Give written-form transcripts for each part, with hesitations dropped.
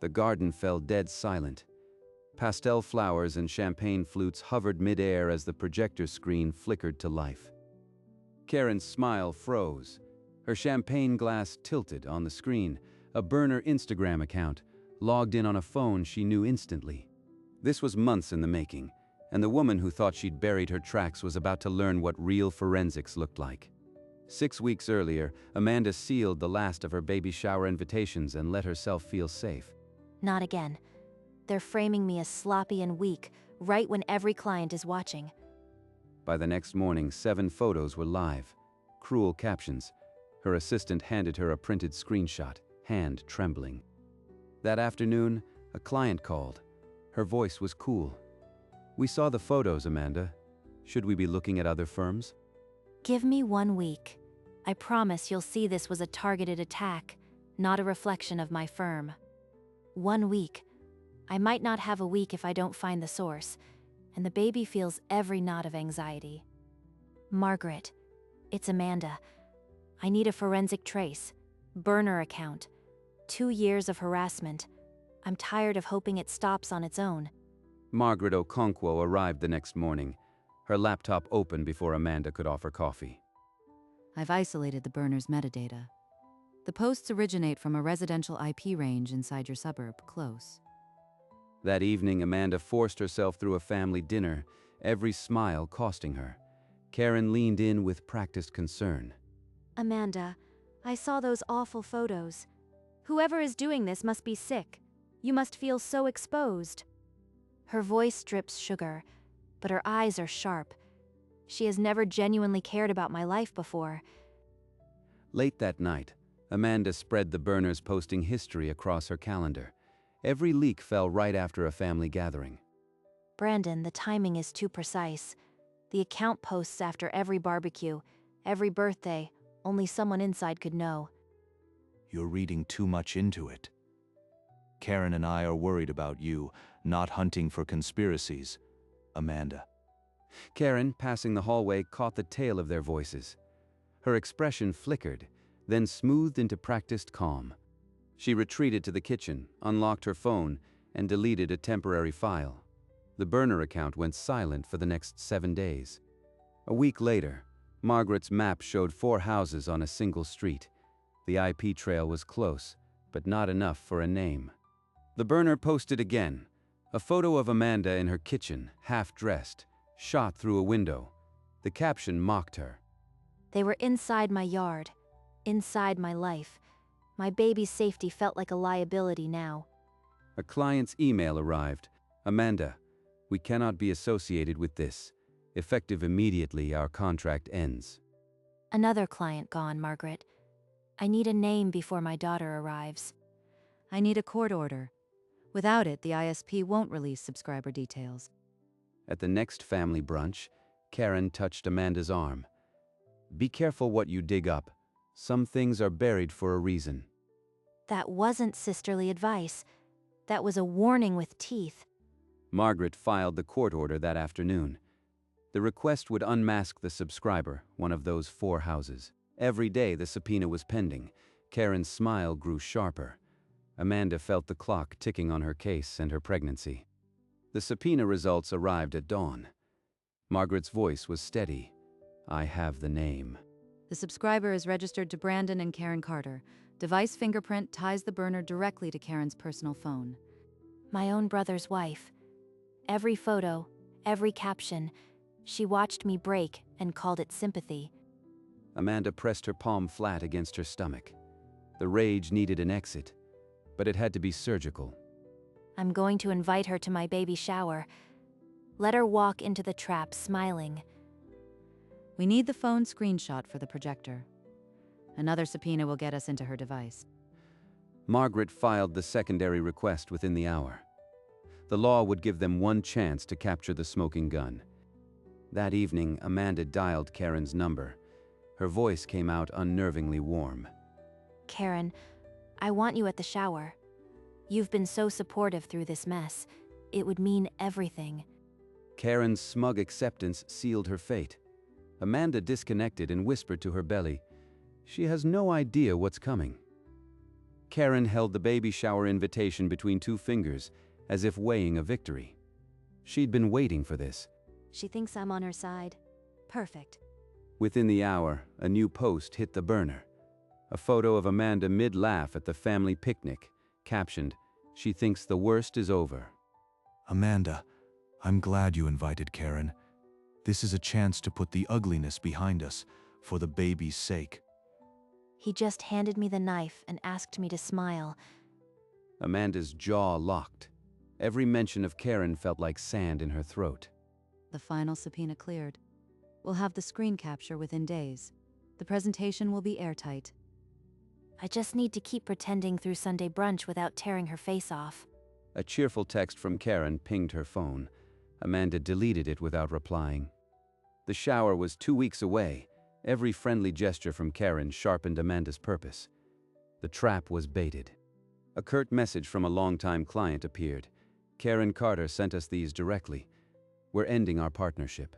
The garden fell dead silent. Pastel flowers and champagne flutes hovered mid-air as the projector screen flickered to life. Karen's smile froze. Her champagne glass tilted on the screen, a burner Instagram account, logged in on a phone she knew instantly. This was months in the making, and the woman who thought she'd buried her tracks was about to learn what real forensics looked like. 6 weeks earlier, Amanda sealed the last of her baby shower invitations and let herself feel safe. Not again. They're framing me as sloppy and weak, right when every client is watching. By the next morning, 7 photos were live. Cruel captions. Her assistant handed her a printed screenshot, hand trembling. That afternoon, a client called. Her voice was cool. "We saw the photos, Amanda. Should we be looking at other firms?" Give me 1 week. I promise you'll see this was a targeted attack, not a reflection of my firm. 1 week. I might not have a week if I don't find the source, and the baby feels every knot of anxiety. Margaret, it's Amanda. I need a forensic trace, burner account, 2 years of harassment. I'm tired of hoping it stops on its own. Margaret Okonkwo arrived the next morning, her laptop open before Amanda could offer coffee. I've isolated the burner's metadata. The posts originate from a residential IP range inside your suburb, close. That evening, Amanda forced herself through a family dinner, every smile costing her. Karen leaned in with practiced concern. Amanda, I saw those awful photos. Whoever is doing this must be sick. You must feel so exposed. Her voice drips sugar, but her eyes are sharp. She has never genuinely cared about my life before. Late that night, Amanda spread the burner's posting history across her calendar. Every leak fell right after a family gathering. Brandon, the timing is too precise. The account posts after every barbecue, every birthday. Only someone inside could know. You're reading too much into it. Karen and I are worried about you, not hunting for conspiracies. Amanda. Karen, passing the hallway, caught the tail of their voices. Her expression flickered, then smoothed into practiced calm. She retreated to the kitchen, unlocked her phone, and deleted a temporary file. The burner account went silent for the next 7 days. A week later, Margaret's map showed 4 houses on a single street. The IP trail was close, but not enough for a name. The burner posted again, a photo of Amanda in her kitchen, half-dressed, shot through a window. The caption mocked her. They were inside my yard, inside my life. My baby's safety felt like a liability now. A client's email arrived. "Amanda, we cannot be associated with this. Effective immediately, our contract ends." Another client gone, Margaret. I need a name before my daughter arrives. I need a court order. Without it, the ISP won't release subscriber details. At the next family brunch, Karen touched Amanda's arm. "Be careful what you dig up. Some things are buried for a reason." That wasn't sisterly advice. That was a warning with teeth. Margaret filed the court order that afternoon. The request would unmask the subscriber, one of those 4 houses. Every day the subpoena was pending. Karen's smile grew sharper. Amanda felt the clock ticking on her case and her pregnancy. The subpoena results arrived at dawn. Margaret's voice was steady. "I have the name." The subscriber is registered to Brandon and Karen Carter. Device fingerprint ties the burner directly to Karen's personal phone. My own brother's wife. Every photo, every caption. She watched me break and called it sympathy. Amanda pressed her palm flat against her stomach. The rage needed an exit, but it had to be surgical. I'm going to invite her to my baby shower. Let her walk into the trap smiling. We need the phone screenshot for the projector. Another subpoena will get us into her device. Margaret filed the secondary request within the hour. The law would give them one chance to capture the smoking gun. That evening, Amanda dialed Karen's number. Her voice came out unnervingly warm. Karen, I want you at the shower. You've been so supportive through this mess. It would mean everything. Karen's smug acceptance sealed her fate. Amanda disconnected and whispered to her belly, "She has no idea what's coming." Karen held the baby shower invitation between two fingers, as if weighing a victory. She'd been waiting for this. She thinks I'm on her side. Perfect. Within the hour, a new post hit the burner. A photo of Amanda mid-laugh at the family picnic, captioned, "She thinks the worst is over." Amanda, I'm glad you invited Karen. This is a chance to put the ugliness behind us, for the baby's sake. He just handed me the knife and asked me to smile. Amanda's jaw locked. Every mention of Karen felt like sand in her throat. The final subpoena cleared. We'll have the screen capture within days. The presentation will be airtight. I just need to keep pretending through Sunday brunch without tearing her face off. A cheerful text from Karen pinged her phone. Amanda deleted it without replying. The shower was 2 weeks away. Every friendly gesture from Karen sharpened Amanda's purpose. The trap was baited. A curt message from a longtime client appeared. "Karen Carter sent us these directly. We're ending our partnership."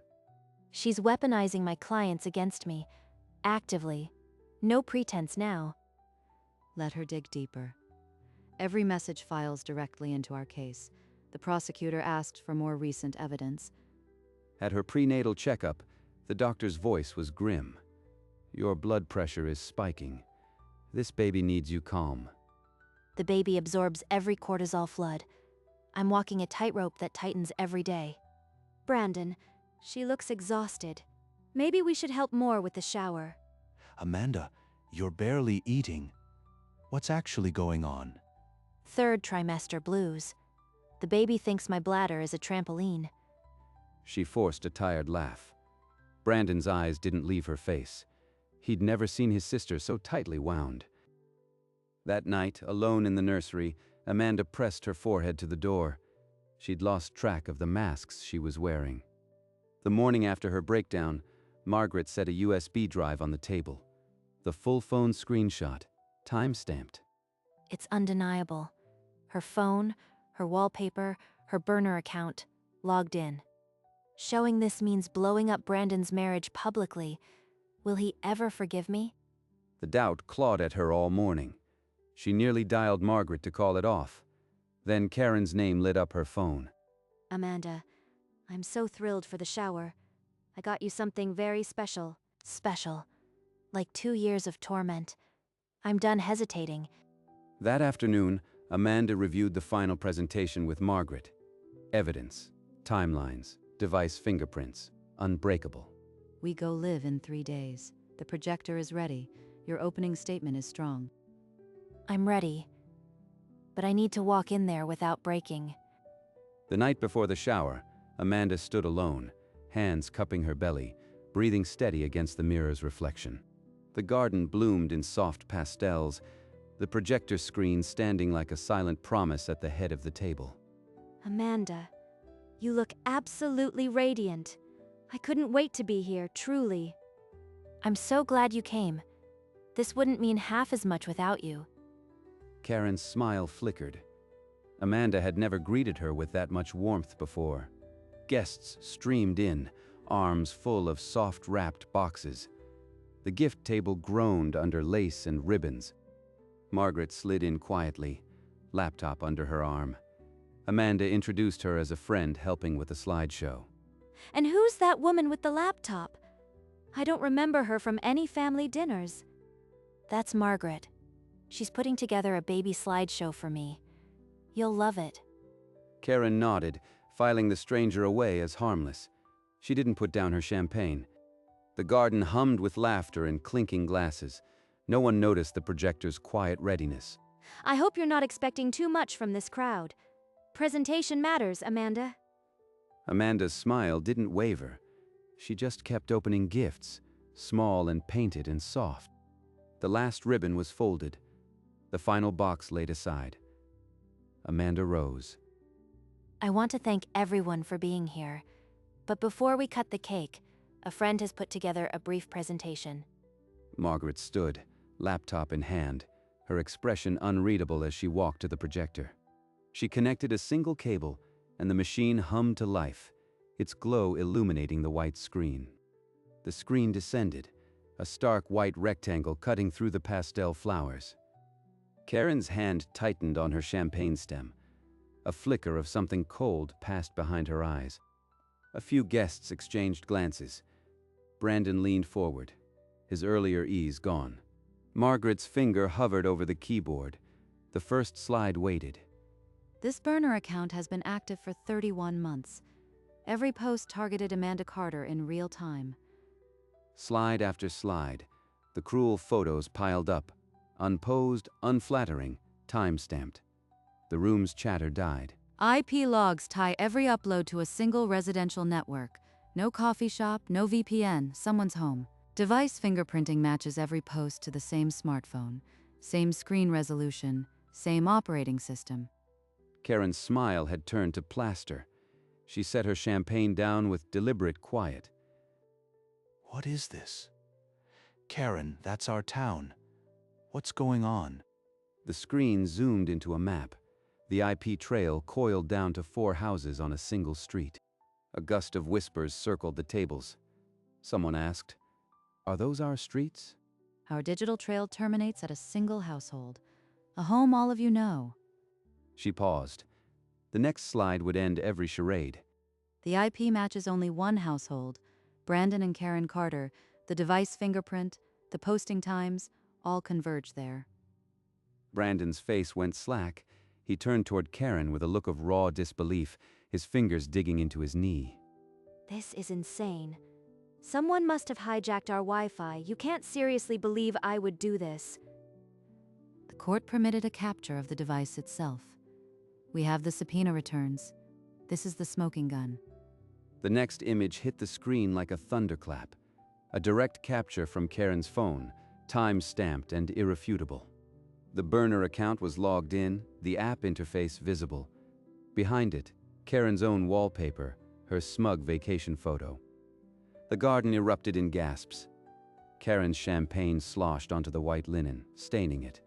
She's weaponizing my clients against me. Actively. No pretense now. Let her dig deeper. Every message files directly into our case. The prosecutor asked for more recent evidence. At her prenatal checkup, the doctor's voice was grim. "Your blood pressure is spiking. This baby needs you calm." The baby absorbs every cortisol flood. I'm walking a tightrope that tightens every day. Brandon, she looks exhausted. Maybe we should help more with the shower. Amanda, you're barely eating. What's actually going on? Third trimester blues. The baby thinks my bladder is a trampoline. She forced a tired laugh. Brandon's eyes didn't leave her face. He'd never seen his sister so tightly wound. That night, alone in the nursery, Amanda pressed her forehead to the door. She'd lost track of the masks she was wearing. The morning after her breakdown, Margaret set a USB drive on the table. The full phone screenshot, time-stamped. It's undeniable. Her phone, her wallpaper, her burner account, logged in. Showing this means blowing up Brandon's marriage publicly. Will he ever forgive me? The doubt clawed at her all morning. She nearly dialed Margaret to call it off. Then Karen's name lit up her phone. Amanda, I'm so thrilled for the shower. I got you something very special. Special. Like 2 years of torment. I'm done hesitating. That afternoon, Amanda reviewed the final presentation with Margaret. Evidence, timelines, device fingerprints, unbreakable. We go live in 3 days. The projector is ready. Your opening statement is strong. I'm ready. But I need to walk in there without breaking. The night before the shower, Amanda stood alone, hands cupping her belly, breathing steady against the mirror's reflection. The garden bloomed in soft pastels, the projector screen standing like a silent promise at the head of the table. Amanda, you look absolutely radiant. I couldn't wait to be here, truly. I'm so glad you came. This wouldn't mean half as much without you. Karen's smile flickered. Amanda had never greeted her with that much warmth before. Guests streamed in, arms full of soft-wrapped boxes. The gift table groaned under lace and ribbons. Margaret slid in quietly, laptop under her arm. Amanda introduced her as a friend helping with the slideshow. And who's that woman with the laptop? I don't remember her from any family dinners. That's Margaret. She's putting together a baby slideshow for me. You'll love it. Karen nodded, filing the stranger away as harmless. She didn't put down her champagne. The garden hummed with laughter and clinking glasses. No one noticed the projector's quiet readiness. I hope you're not expecting too much from this crowd. Presentation matters, Amanda. Amanda's smile didn't waver. She just kept opening gifts, small and painted and soft. The last ribbon was folded. The final box laid aside. Amanda rose. I want to thank everyone for being here. But before we cut the cake, a friend has put together a brief presentation. Margaret stood, laptop in hand, her expression unreadable as she walked to the projector. She connected a single cable, and the machine hummed to life, its glow illuminating the white screen. The screen descended, a stark white rectangle cutting through the pastel flowers. Karen's hand tightened on her champagne stem. A flicker of something cold passed behind her eyes. A few guests exchanged glances. Brandon leaned forward, his earlier ease gone. Margaret's finger hovered over the keyboard. The first slide waited. This burner account has been active for 31 months. Every post targeted Amanda Carter in real time. Slide after slide, the cruel photos piled up, unposed, unflattering, time-stamped. The room's chatter died. IP logs tie every upload to a single residential network. No coffee shop, no VPN, someone's home. Device fingerprinting matches every post to the same smartphone, same screen resolution, same operating system. Karen's smile had turned to plaster. She set her champagne down with deliberate quiet. What is this? Karen, that's our town. What's going on? The screen zoomed into a map. The IP trail coiled down to 4 houses on a single street. A gust of whispers circled the tables. Someone asked, "Are those our streets?" Our digital trail terminates at a single household. A home all of you know. She paused. The next slide would end every charade. The IP matches only one household. Brandon and Karen Carter, the device fingerprint, the posting times, all converge there. Brandon's face went slack. He turned toward Karen with a look of raw disbelief, his fingers digging into his knee. This is insane. Someone must have hijacked our Wi-Fi. You can't seriously believe I would do this. The court permitted a capture of the device itself. We have the subpoena returns. This is the smoking gun. The next image hit the screen like a thunderclap. A direct capture from Karen's phone, time-stamped and irrefutable. The burner account was logged in, the app interface visible. Behind it, Karen's own wallpaper, her smug vacation photo. The garden erupted in gasps. Karen's champagne sloshed onto the white linen, staining it.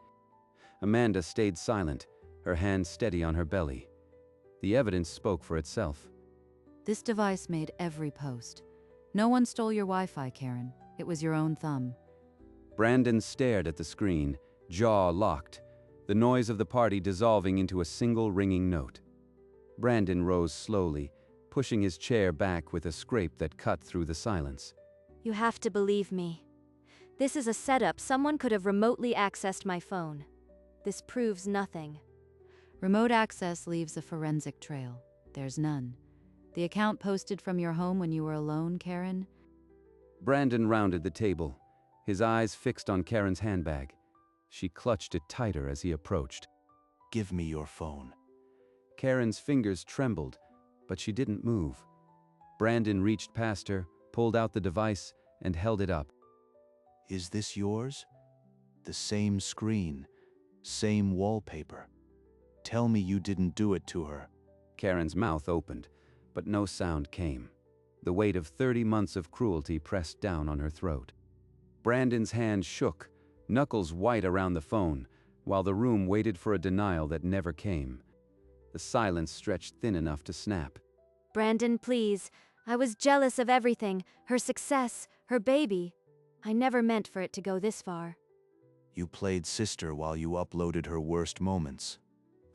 Amanda stayed silent, her hand steady on her belly. The evidence spoke for itself. This device made every post. No one stole your Wi-Fi, Karen. It was your own thumb. Brandon stared at the screen, jaw locked, the noise of the party dissolving into a single ringing note. Brandon rose slowly, pushing his chair back with a scrape that cut through the silence. You have to believe me. This is a setup. Someone could have remotely accessed my phone. This proves nothing. Remote access leaves a forensic trail. There's none. The account posted from your home when you were alone, Karen? Brandon rounded the table, his eyes fixed on Karen's handbag. She clutched it tighter as he approached. Give me your phone. Karen's fingers trembled, but she didn't move. Brandon reached past her, pulled out the device, and held it up. Is this yours? The same screen, same wallpaper. Tell me you didn't do it to her. Karen's mouth opened, but no sound came. The weight of 30 months of cruelty pressed down on her throat. Brandon's hand shook, knuckles white around the phone, while the room waited for a denial that never came. The silence stretched thin enough to snap. Brandon, please. I was jealous of everything. Her success, her baby. I never meant for it to go this far. You played sister while you uploaded her worst moments.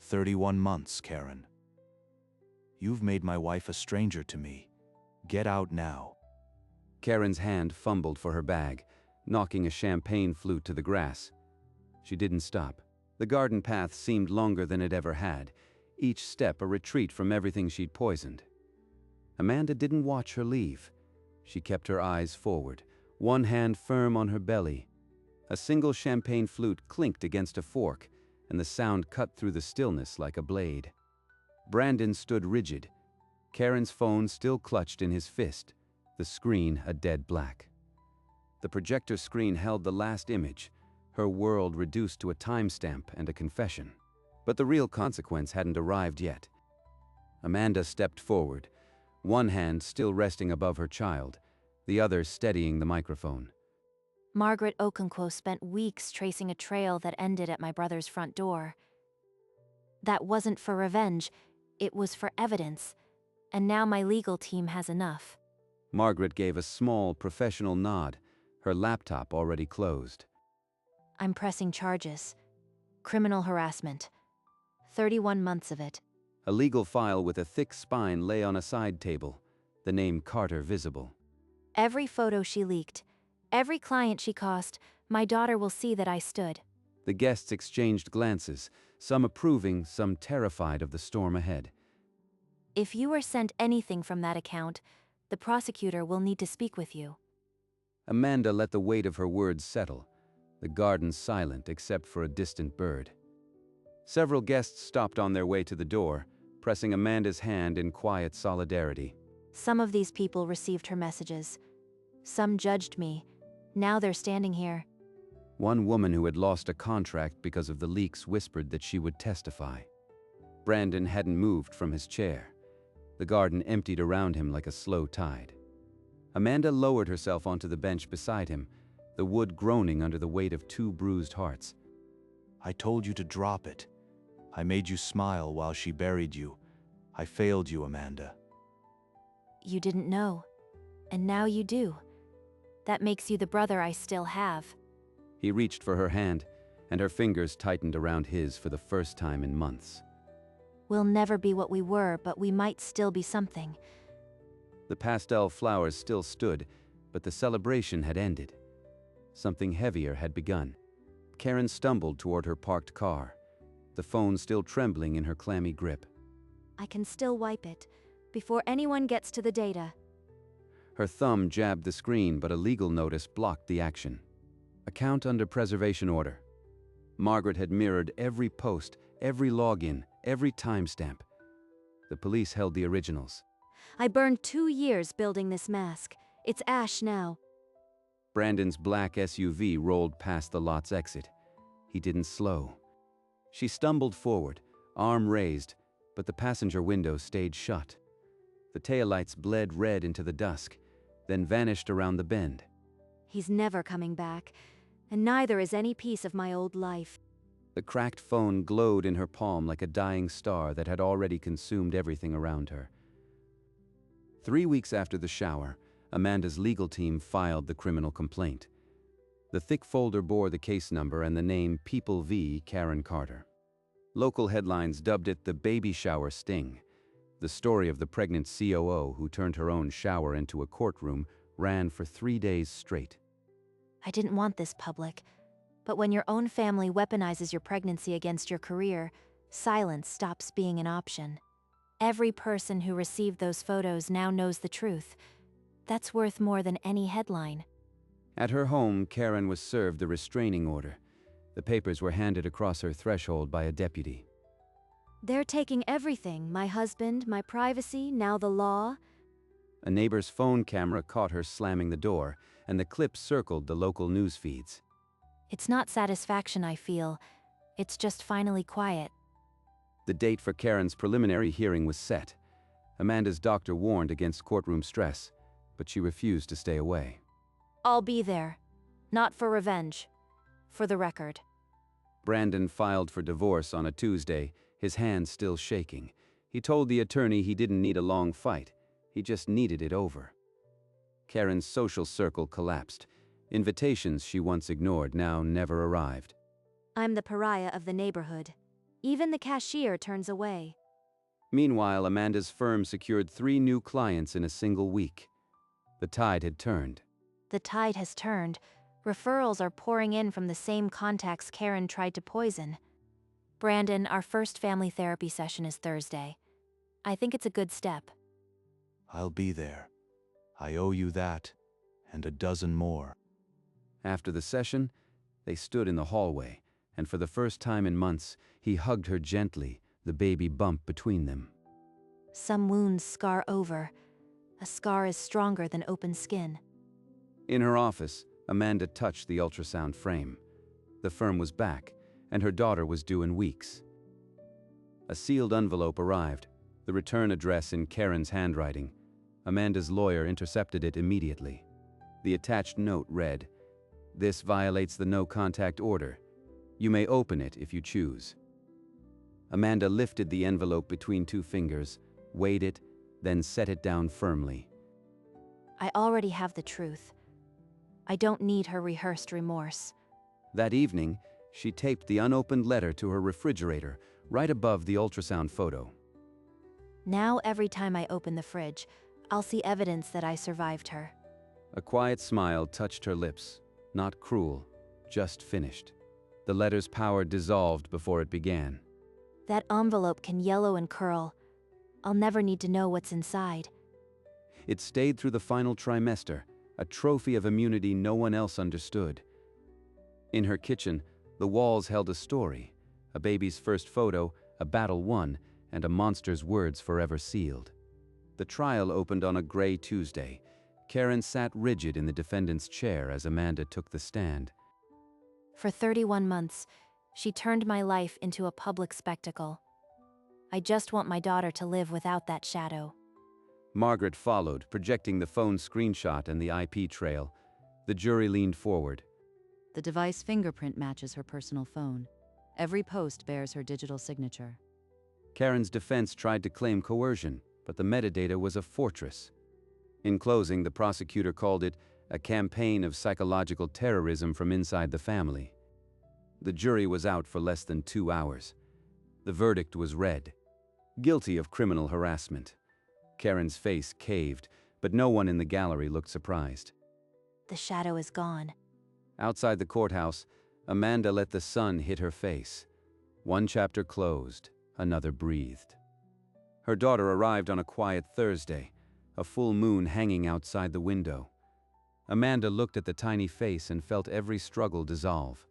31 months, Karen. You've made my wife a stranger to me. Get out now. Karen's hand fumbled for her bag, knocking a champagne flute to the grass. She didn't stop. The garden path seemed longer than it ever had, each step a retreat from everything she'd poisoned. Amanda didn't watch her leave. She kept her eyes forward, one hand firm on her belly. A single champagne flute clinked against a fork, and the sound cut through the stillness like a blade. Brandon stood rigid, Karen's phone still clutched in his fist, the screen a dead black. The projector screen held the last image, her world reduced to a timestamp and a confession. But the real consequence hadn't arrived yet. Amanda stepped forward, one hand still resting above her child, the other steadying the microphone. Margaret Okonkwo spent weeks tracing a trail that ended at my brother's front door. That wasn't for revenge, it was for evidence, and now my legal team has enough. Margaret gave a small, professional nod, her laptop already closed. I'm pressing charges. Criminal harassment. 31 months of it. A legal file with a thick spine lay on a side table, the name Carter visible. Every photo she leaked, every client she cost, my daughter will see that I stood. The guests exchanged glances, some approving, some terrified of the storm ahead. If you were sent anything from that account, the prosecutor will need to speak with you. Amanda let the weight of her words settle, the garden silent except for a distant bird. Several guests stopped on their way to the door, pressing Amanda's hand in quiet solidarity. Some of these people received her messages. Some judged me. Now they're standing here. One woman who had lost a contract because of the leaks whispered that she would testify. Brandon hadn't moved from his chair. The garden emptied around him like a slow tide. Amanda lowered herself onto the bench beside him, the wood groaning under the weight of 2 bruised hearts. I told you to drop it. I made you smile while she buried you. I failed you, Amanda. You didn't know. And now you do. That makes you the brother I still have. He reached for her hand, and her fingers tightened around his for the first time in months. We'll never be what we were, but we might still be something. The pastel flowers still stood, but the celebration had ended. Something heavier had begun. Karen stumbled toward her parked car, the phone still trembling in her clammy grip. I can still wipe it, before anyone gets to the data. Her thumb jabbed the screen, but a legal notice blocked the action. Account under preservation order. Margaret had mirrored every post, every login, every timestamp. The police held the originals. I burned 2 years building this mask. It's ash now. Brandon's black SUV rolled past the lot's exit. He didn't slow. She stumbled forward, arm raised, but the passenger window stayed shut. The taillights bled red into the dusk, then vanished around the bend. He's never coming back, and neither is any piece of my old life. The cracked phone glowed in her palm like a dying star that had already consumed everything around her. 3 weeks after the shower, Amanda's legal team filed the criminal complaint. The thick folder bore the case number and the name People v. Karen Carter. Local headlines dubbed it the baby shower sting. The story of the pregnant COO who turned her own shower into a courtroom ran for 3 days straight. I didn't want this public, but when your own family weaponizes your pregnancy against your career, silence stops being an option. Every person who received those photos now knows the truth. That's worth more than any headline. At her home, Karen was served a restraining order. The papers were handed across her threshold by a deputy. They're taking everything, my husband, my privacy, now the law. A neighbor's phone camera caught her slamming the door, and the clip circled the local news feeds. It's not satisfaction I feel. It's just finally quiet. The date for Karen's preliminary hearing was set. Amanda's doctor warned against courtroom stress, but she refused to stay away. I'll be there. Not for revenge. For the record. Brandon filed for divorce on a Tuesday, his hands still shaking. He told the attorney he didn't need a long fight. He just needed it over. Karen's social circle collapsed. Invitations she once ignored now never arrived. I'm the pariah of the neighborhood. Even the cashier turns away. Meanwhile, Amanda's firm secured 3 new clients in a single week. The tide had turned. The tide has turned. Referrals are pouring in from the same contacts Karen tried to poison. Brandon, our first family therapy session is Thursday. I think it's a good step. I'll be there. I owe you that, and a dozen more. After the session, they stood in the hallway, and for the first time in months, he hugged her gently, the baby bump between them. Some wounds scar over. A scar is stronger than open skin. In her office, Amanda touched the ultrasound frame. The firm was back, and her daughter was due in weeks. A sealed envelope arrived, the return address in Karen's handwriting. Amanda's lawyer intercepted it immediately. The attached note read, "This violates the no-contact order. You may open it if you choose." Amanda lifted the envelope between 2 fingers, weighed it, then set it down firmly. I already have the truth. I don't need her rehearsed remorse. That evening, She taped the unopened letter to her refrigerator, right above the ultrasound photo. Now every time I open the fridge, I'll see evidence that I survived her. A quiet smile touched her lips, not cruel, just finished. The letter's power dissolved before it began. That envelope can yellow and curl. I'll never need to know what's inside. It stayed through the final trimester, a trophy of immunity no one else understood. In her kitchen, the walls held a story, a baby's first photo, a battle won, and a monster's words forever sealed. The trial opened on a gray Tuesday. Karen sat rigid in the defendant's chair as Amanda took the stand. For 31 months, she turned my life into a public spectacle. I just want my daughter to live without that shadow. Margaret followed, projecting the phone screenshot and the IP trail. The jury leaned forward. The device fingerprint matches her personal phone. Every post bears her digital signature. Karen's defense tried to claim coercion, but the metadata was a fortress. In closing, the prosecutor called it a campaign of psychological terrorism from inside the family. The jury was out for less than 2 hours. The verdict was read. Guilty of criminal harassment. Karen's face caved, but no one in the gallery looked surprised. The shadow is gone. Outside the courthouse, Amanda let the sun hit her face. One chapter closed, another breathed. Her daughter arrived on a quiet Thursday, a full moon hanging outside the window. Amanda looked at the tiny face and felt every struggle dissolve.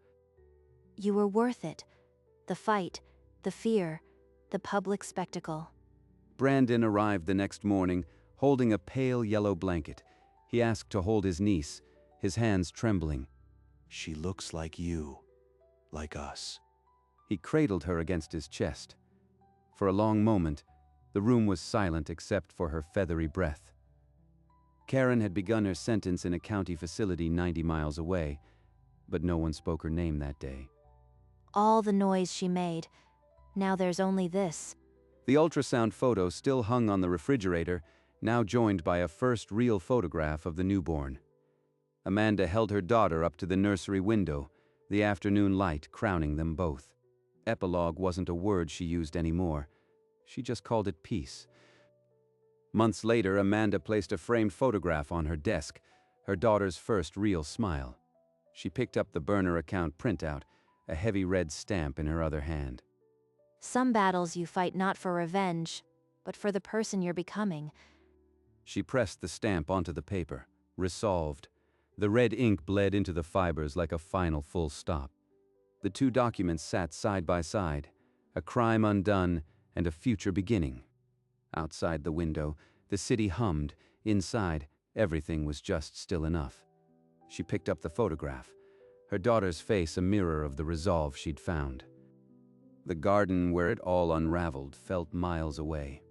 You were worth it. The fight, the fear, the public spectacle. Brandon arrived the next morning, holding a pale yellow blanket. He asked to hold his niece, his hands trembling. She looks like you, like us. He cradled her against his chest. For a long moment, the room was silent except for her feathery breath. Karen had begun her sentence in a county facility 90 miles away, but no one spoke her name that day. All the noise she made. Now there's only this. The ultrasound photo still hung on the refrigerator, now joined by a first real photograph of the newborn. Amanda held her daughter up to the nursery window, the afternoon light crowning them both. Epilogue wasn't a word she used anymore. She just called it peace. Months later, Amanda placed a framed photograph on her desk, her daughter's first real smile. She picked up the burner account printout, a heavy red stamp in her other hand. Some battles you fight not for revenge, but for the person you're becoming. She pressed the stamp onto the paper, resolved. The red ink bled into the fibers like a final full stop. The two documents sat side by side, a crime undone and a future beginning. Outside the window, the city hummed. Inside, everything was just still enough. She picked up the photograph, her daughter's face a mirror of the resolve she'd found. The garden where it all unraveled felt miles away.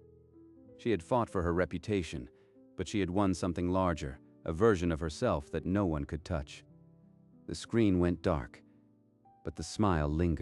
She had fought for her reputation, but she had won something larger, a version of herself that no one could touch. The screen went dark, but the smile lingered.